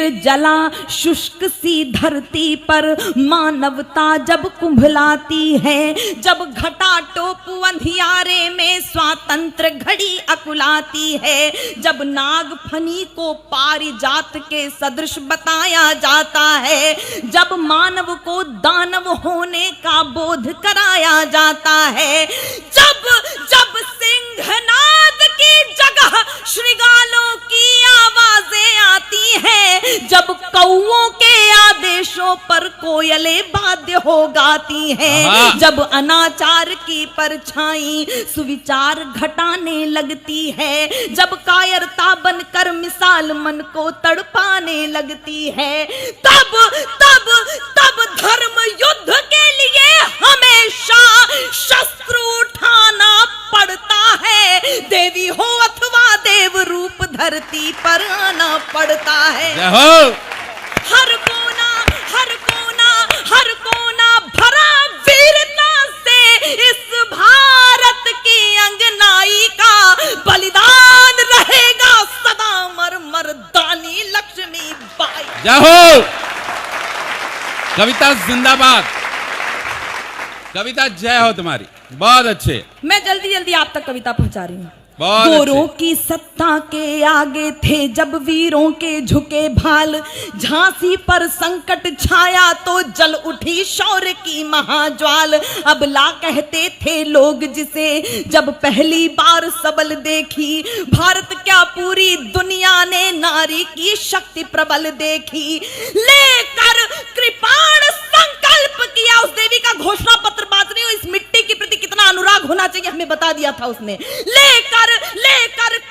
निर्जला शुष्क सी धरती पर मानवता जब कुंभलाती है, जब घटा टोप अंधियारे में स्वातंत्र घड़ी अकुलाती है, जब नाग फनी को पारिजात के सदृश बताया जाता है, जब मानव को दानव होने का बोध कराया जाता है, जब जब सिंहनाद की जगह श्रृगालों की आवाजें आती हैं, जब कौओं के आदेशों पर कोयले वाद्य हो गाती हैं, जब अनाचार की परछाई सुविचार घटाने लगती है, जब कायरता बनकर मिसाल मन को तड़पाने लगती है, तब तब तब धर्म युद्ध के लिए हमेशा शस्त्र उठाना पड़ता है। देवी हो अथवा देव रूप धरती पर आना पड़ता है। हर कोना हर कोना हर कोना भरा वीरता से इस भारत की अंगनाई का बलिदान रहेगा सदा मरदानी लक्ष्मी बाई। जय हो। कविता जिंदाबाद। कविता जय हो तुम्हारी, बहुत अच्छे। मैं जल्दी जल्दी आप तक कविता पहुंचा रही हूँ। गोरों की सत्ता के आगे थे जब वीरों के झुके भाल, झांसी पर संकट छाया तो जल उठी शौर्य की महाज्वाल। अबला कहते थे लोग जिसे जब पहली बार सबल देखी, भारत क्या पूरी दुनिया ने नारी की शक्ति प्रबल देखी। लेकर कृपाण संकल्प किया, उस देवी का घोषणा पत्र बांटने और इस मिट्टी के प्रति कितना अनुराग होना चाहिए हमें बता दिया था उसने। लेकर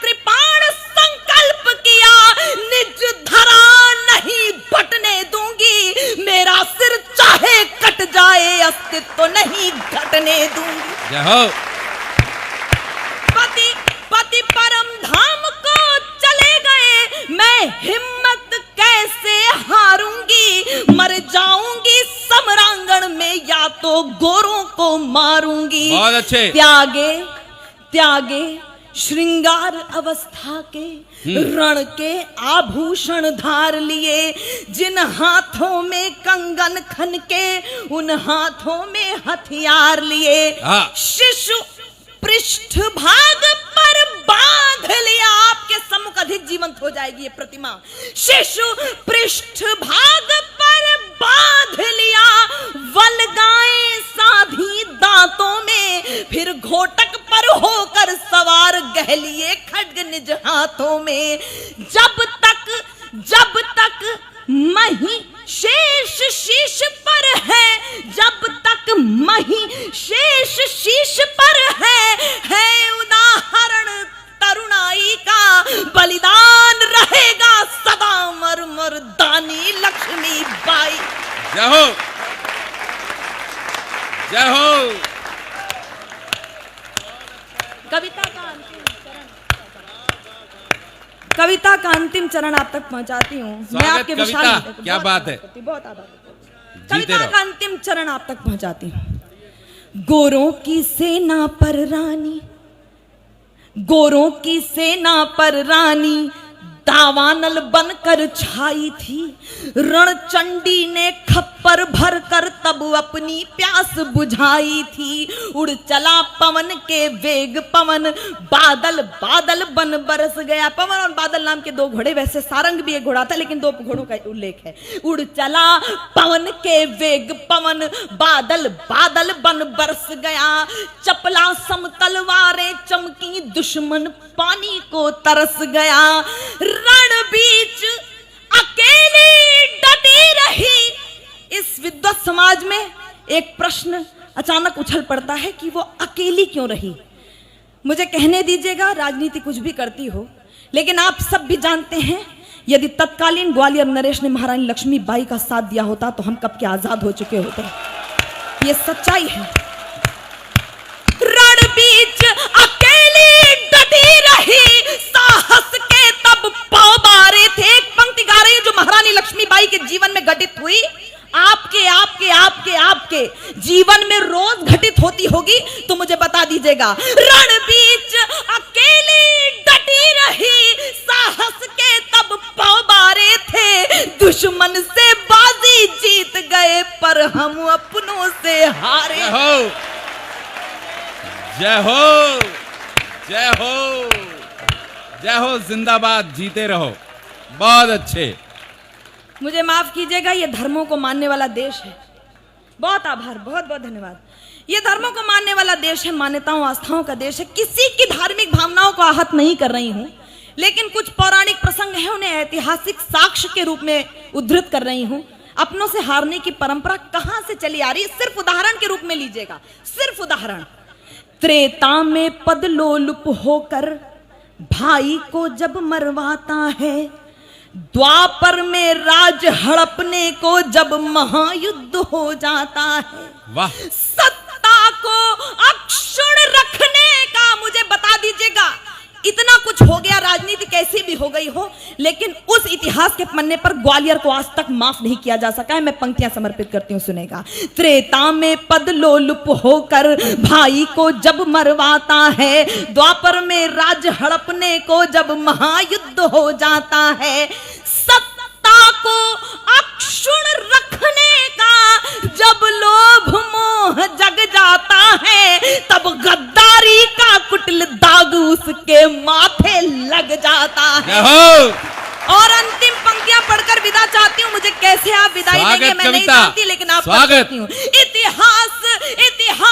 कृपाण संकल्प किया, निज धरा नहीं बटने दूंगी, मेरा सिर चाहे कट जाए अस्तित्व नहीं घटने दूंगी। जय हो। पति पति परम धाम को चले गए, मैं हिम्मत कैसे हारूंगी, मर जाऊंगी समरांगण में या तो गोरों को मारूंगी। बहुत अच्छे। त्यागे श्रृंगार अवस्था के रण के आभूषण धार लिए, जिन हाथों में कंगन खन के उन हाथों में हथियार लिए। शिशु पृष्ठ भाग पर बांध लिया, आपके सम्मुख अधिक जीवंत हो जाएगी ये प्रतिमा। शिशु पृष्ठ भाग पर बांध लिया, वल्गाएं साधी दांतों में, फिर घोटक पर होकर सवार गहलिए खड्ग निज हाथों में। जब तक मही शेष शीश पर है, जब तक मही शेष शीश पर है उदाहरण तरुणाई का, बलिदान रहेगा सदा मरदानी लक्ष्मी बाई। जय हो। जय हो। कविता का अंतिम चरण आप तक पहुंचाती हूँ मैं। आपके विशाल क्या बात है, बहुत आभार। कविता का अंतिम चरण आप तक पहुंचाती हूँ। गोरों की सेना पर रानी, गोरों की सेना पर रानी दावानल बनकर छाई थी, रणचंडी ने खप्पर भरकर तब अपनी प्यास बुझाई थी। उड़ चला पवन के वेग पवन, बादल बादल बन बरस गया। पवन और बादल नाम के दो घोड़े, वैसे सारंग भी एक घोड़ा था लेकिन दो घोड़ों का उल्लेख है। उड़ चला पवन के वेग पवन, बादल बादल बन बरस गया। चपला समतलवारें चमकी, दुश्मन पानी को तरस गया। रण बीच अकेली डटी रही। इस विद्वत समाज में एक प्रश्न अचानक उछल पड़ता है कि वो अकेली क्यों रही। मुझे कहने दीजिएगा, राजनीति कुछ भी करती हो, लेकिन आप सब भी जानते हैं यदि तत्कालीन ग्वालियर नरेश ने महारानी लक्ष्मीबाई का साथ दिया होता तो हम कब के आजाद हो चुके होते। ये सच्चाई है। रण बीच अकेली डटी रही, साहस के तब पांव बारे थे। एक पंक्ति गा रही है जो महारानी लक्ष्मीबाई के जीवन में घटित हुई, आपके आपके आपके आपके जीवन में रोज घटित होती होगी तो मुझे बता दीजिएगा। रण बीच अकेली डटी रही, साहस के तब पांव बारे थे, हम अपनों से हारे। जय हो, जय हो, जय हो, जय हो, जिंदाबाद, जीते रहो। बहुत अच्छे। मुझे माफ कीजिएगा, ये धर्मों को मानने वाला देश है। बहुत आभार, बहुत बहुत धन्यवाद। ये धर्मों को मानने वाला देश है, मान्यताओं आस्थाओं का देश है। किसी की धार्मिक भावनाओं को आहत नहीं कर रही हूं, लेकिन कुछ पौराणिक प्रसंग है, उन्हें ऐतिहासिक साक्ष्य के रूप में उद्धृत कर रही हूं। अपनों से हारने की परंपरा कहां से चली आ रही है, सिर्फ उदाहरण के रूप में लीजिएगा, सिर्फ उदाहरण। त्रेता में पदलोलुप होकर भाई को जब मरवाता है, द्वापर में राज हड़पने को जब महायुद्ध हो जाता है, वाह, सत्ता को अक्षुण्ण रखने का, मुझे बता दीजिएगा, इतना कुछ हो गया, राजनीति कैसी भी हो गई हो, लेकिन उस इतिहास के पन्ने पर ग्वालियर को आज तक माफ नहीं किया जा सका है। मैं पंक्तियां समर्पित करती हूं, सुनेगा। त्रेता में पदलोलुप होकर भाई को जब मरवाता है, द्वापर में राज हड़पने को जब महायुद्ध हो जाता है, सत्ता को अक्षुण्ण रखने का जब लोभ मोह जग जाता है, तब गद्दारी का कुटिल दाग उसके माथे लग जाता है। जय हो। और अंतिम पंक्तियां पढ़कर विदा चाहती हूँ। मुझे कैसे आप विदाई देंगे मैं नहीं जानती, लेकिन आप स्वागत। इतिहास इतिहास